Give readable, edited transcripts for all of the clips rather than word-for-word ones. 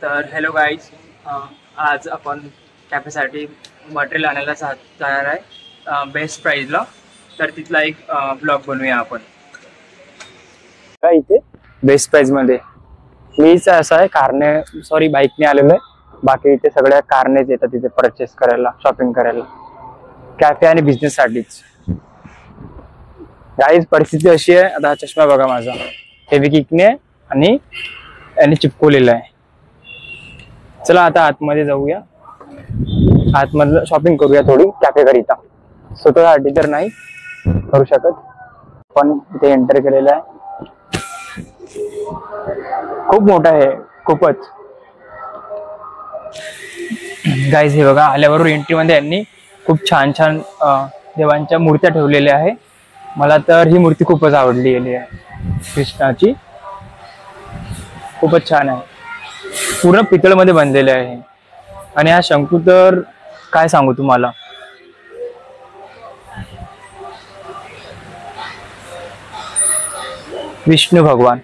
तर hello guys, आज आपण कॅफेसाठी मटेरियल आणायला जाणार आहे बेस्ट प्राईजला. तर तिथला एक ब्लॉग बनवूया आपण. काय इथे बेस्ट प्राइस मध्ये मीच असं आहे कारने बाईकने आलेलो आहे. बाकी इथे सगळ्या कारनेच येतात तिथे परचेस करायला, शॉपिंग करायला, कॅफे आणि बिझनेस साठीच. गाईज परिस्थिती अशी आहे, आता चष्मा बघा माझा फेविक्विकने आणि याने चिपकवलेला आहे. चला आता आतमध्ये जाऊया, आतमधलं शॉपिंग करूया थोडी कॅफे करिता. स्वतःसाठी तर नाही करू शकत, पण इथे एंटर केलेलं आहे. खूप मोठा आहे, खूपच. गाईज हे बघा, आल्यावर एंट्री मध्ये यांनी खूप छान छान देवांच्या मूर्त्या ठेवलेल्या आहे. मला तर ही मूर्ती खूपच आवडलेली आहे, कृष्णाची. खूपच छान आहे, पूर्ण पितळमध्ये बनलेले आहे. आणि हा शंकू तर काय सांगू तुम्हाला. विष्णू भगवान,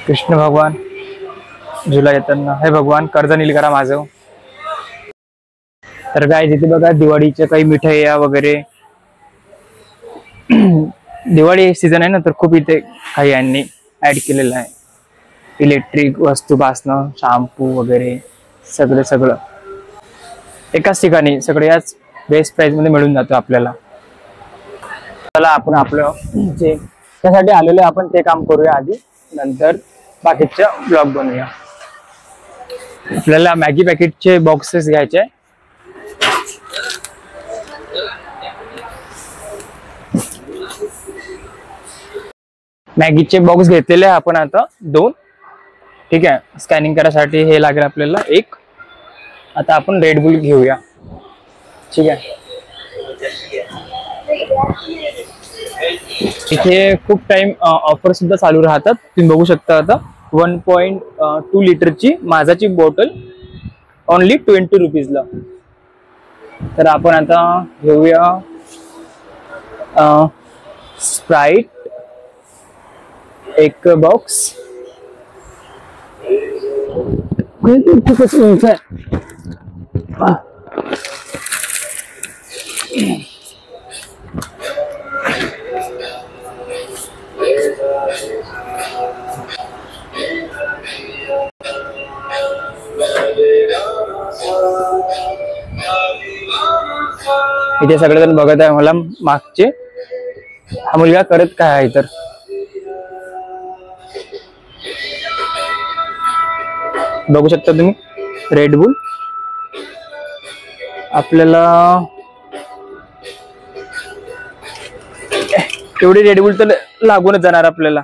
कृष्ण भगवान झुला येताना, हे भगवान कर्ज नील करा माझं. तर काय तिथे बघा दिवाळीच्या काही मिठाया वगैरे. दिवाळी सीझन आहे ना, तर खूप इथे काही यांनी ऍड केलेलं आहे. इलेक्ट्रिक वस्तूपासनं शॅम्पू वगैरे सगळं एकाच ठिकाणी सगळं याच बेस्ट प्राइस मध्ये मिळून जातो आपल्याला. चला आपण आपलं जे त्यासाठी आलेलं आपण ते काम करूया आधी, नंतर बाकीच्या ब्लॉग बनवूया. आपल्याला मॅगी पॅकेटचे बॉक्सेस घ्यायचे. मॅगीचे बॉक्स घेतलेले आहे आपण आता 2. ठीक आहे, स्कॅनिंग करायसाठी हे लागेल आपल्याला 1. आता आपण रेड बुल घेऊया. ठीक आहे, इथे खूप टाइम ऑफर सुद्धा चालू राहतात. तुम्ही बघू शकता आता 1.2 लिटरची माझाची बॉटल ओनली 20 रुपीजला. तर आपण आता घेऊया स्प्राईट 1 बॉक्स. खूपच उंच आहे. इथे सगळेजण बघत आहे मला मागचे, हा मुलगा करत काय आहे. तर बघू शकता तुम्ही रेड बुल. आपल्याला एवढी रेड बुल तर लागूनच जाणार आपल्याला.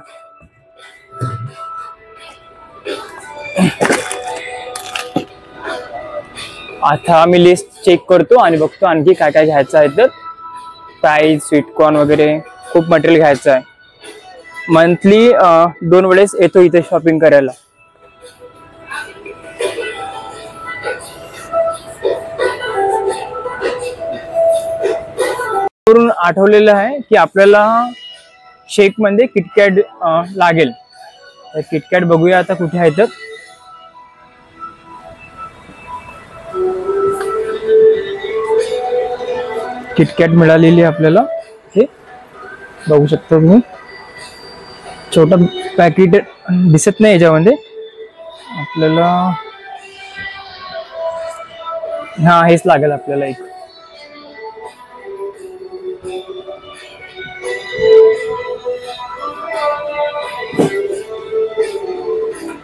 आता मी लिस्ट चेक करतो आणि बघतो आणखी काय काय घ्यायचं आहे. तर प्राईस, स्वीटकॉर्न वगैरे खूप मटेरियल घ्यायचं आहे. मंथली 2 वेळेस येतो इथे शॉपिंग करायला. वरून आठवलेलं आहे की आपल्याला शेक मध्ये किटकॅट लागेल. तर किटकॅट बघूया आता कुठे आहे. तर किटकॅट मिळालेली आपल्याला. हे बघू शकतो तुम्ही, छोटा पॅकेट दिसत नाही याच्यामध्ये आपल्याला. हा हेच लागेल आपल्याला एक.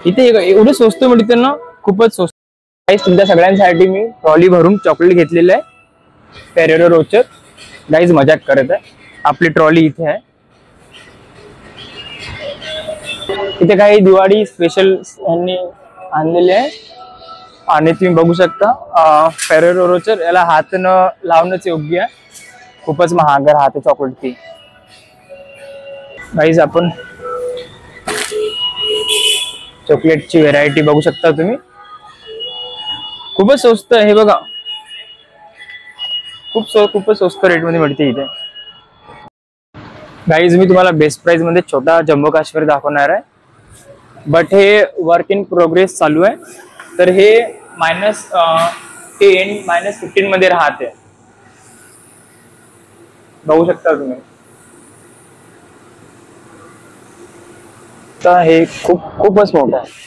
इथे एवढं स्वस्त मिळते ना, खूपच स्वस्त. तुमच्या सगळ्यांसाठी मी ट्रॉली भरून चॉकलेट घेतलेलं आहे. Ferrero Rocher. गाईज मजाक करत आहे. आपली ट्रॉली इथे आहे. इथे काही दिवाळी स्पेशल यांनी आणलेले आहे. आणि तुम्ही बघू शकता फेरेरो रोचर, याला हात न लावणंच योग्य आहे. खूपच महाग राहते चॉकलेट ती. गाईज आपण चॉकलेटची व्हेरायटी बघू शकता तुम्ही, खूपच स्वस्त आहे. हे बघा खूपच स्वस्त रेटमध्ये मिळते इथे. गाईज मी तुम्हाला बेस्ट प्राइस मध्ये छोटा जम्मू काश्मीर दाखवणार आहे, बट हे वर्क इन प्रोग्रेस चालू आहे. तर हे -10 -15 मध्ये राहते, बघू शकता तुम्ही. तर हे खूपच मोठं आहे.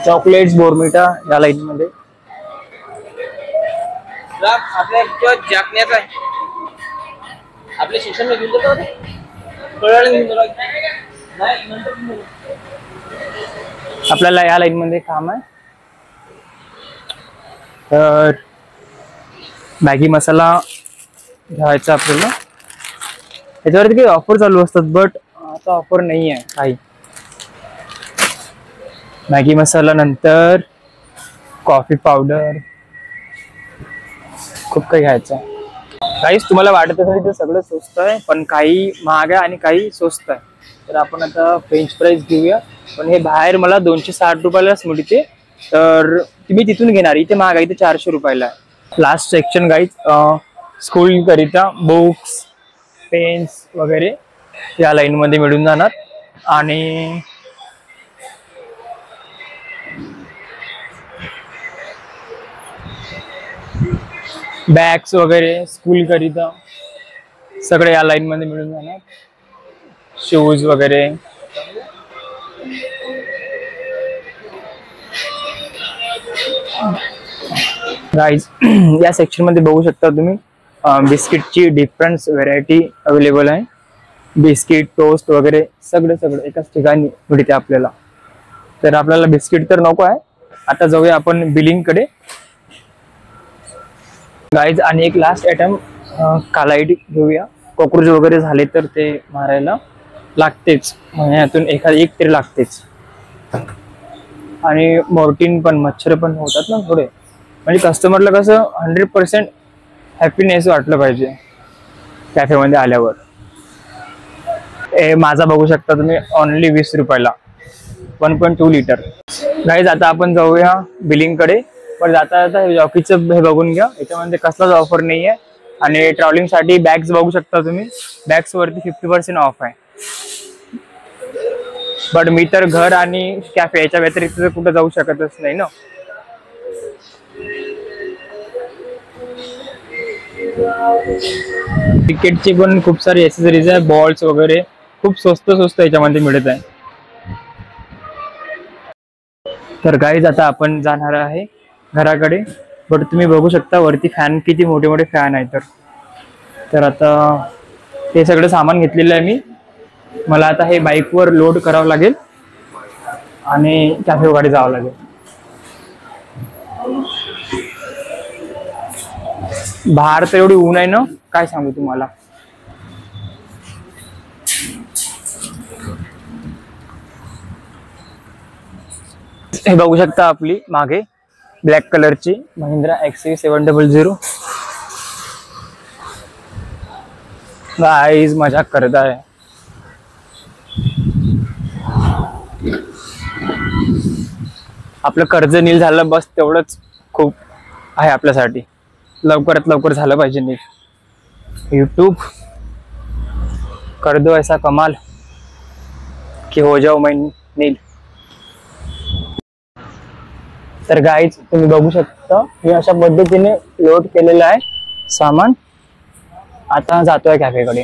चॉकलेट्स बोर्मिटा या लाईन मध्ये. आपल्या जाकण्याचा आहे आपल्या शिक्षण घेऊन जातो आपल्याला या लाईन मध्ये काम आहे. तर मॅगी मसाला घ्यायचा आपल्याला. याच्यावरती काही ऑफर चालू असतात, बट आता ऑफर नाही आहे काही. मॅगी मसाला, नंतर कॉफी पावडर, खूप काही घ्यायचं आहे. काहीच तुम्हाला वाटत असेल ते सगळं स्वस्त आहे, पण काही महाग आहे आणि काही स्वस्त आहे. तर आपण आता फ्रेंच फ्राईज घेऊया. पण हे बाहेर मला 260 रुपयालाच मिळते, तर तुम्ही तिथून घेणार. इथे महाग आहे, इथे 400 रुपयाला आहे. लास्ट सेक्शन गाईज स्कूल करिता बुक्स, पेन्स वगैरे या लाईन मध्ये मिळून जाणार. आणि बॅग्स वगैरे स्कूल करिता सगळे या लाईन मध्ये मिळून जाणार. शूज वगैरे. गाईज या सेक्शन मध्ये बघू शकता तुम्ही बिस्किटची डिफरंट व्हेरायटी अवेलेबल आहे. बिस्किट, टोस्ट वगैरे सगळं एकाच ठिकाणी मिळते आपल्याला. तर आपल्याला बिस्किट तर नको आहे. आता जाऊया आपण बिलिंग कडे. गाईज आणि एक लास्ट आयटम कालाईट घेऊया. कॉकरोच वगैरे झाले तर ते मारायला लागतेच, महिन्यातून एक तरी लागतेच. आणि मॉर्टिन पण, मच्छर पण होतात ना थोडे. म्हणजे कस्टमरला कसं 100% हॅपीनेस वाटलं पाहिजे कॅफेमध्ये आल्यावर. माझा बघू शकता तुम्ही ओनली 20 रुपयाला 1.2 लिटर. गाईज आता आपण जाऊया बिलिंग कडे. पण जाता जाता हे जॉकीचं हे बघून घ्या, याच्यामध्ये कसलाच ऑफर नाही आहे. आणि ट्रॅव्हलिंग साठी बॅग्स बघू शकता तुम्ही, बॅग्स वरती 50% ऑफ आहे. बट मी तर घर आणि कॅफे याच्या व्यतिरिक्त कुठे जाऊ शकतच नाही ना. क्रिकेटची पण खूप सारी एक्सेसरीज आहे, बॉल्स वगैरे खूप स्वस्त याच्यामध्ये मिळत आहे. तर गाईज आता आपण जाणार आहे घराकडे. बट तुम्ही बघू शकता वरती फॅन, किती मोठे फॅन आहेत. तर आता ते सगळं सामान घेतलेलं आहे मी. मला आता हे बाईकवर लोड करावं लागेल आणि कॅफेकडे जावं लागेल. बाहेर तर एवढी ऊन आहे ना, काय सांगू तुम्हाला. हे बघू शकता आपली मागे ब्लॅक कलरची महिंद्रा XV700. गाईज मजाक करत आहे. आपलं कर्ज नील झालं, बस तेवढंच खूप आहे आपल्यासाठी. लवकरात लवकर झालं पाहिजे नील. यूट्यूब कर दो ऐसा कमाल की हो जाओ मैं नील. तर गाईज तुम्ही बघू शकता मी अशा पद्धतीने लोड केलेलं आहे सामान. आता जातोय कॅफेकडे.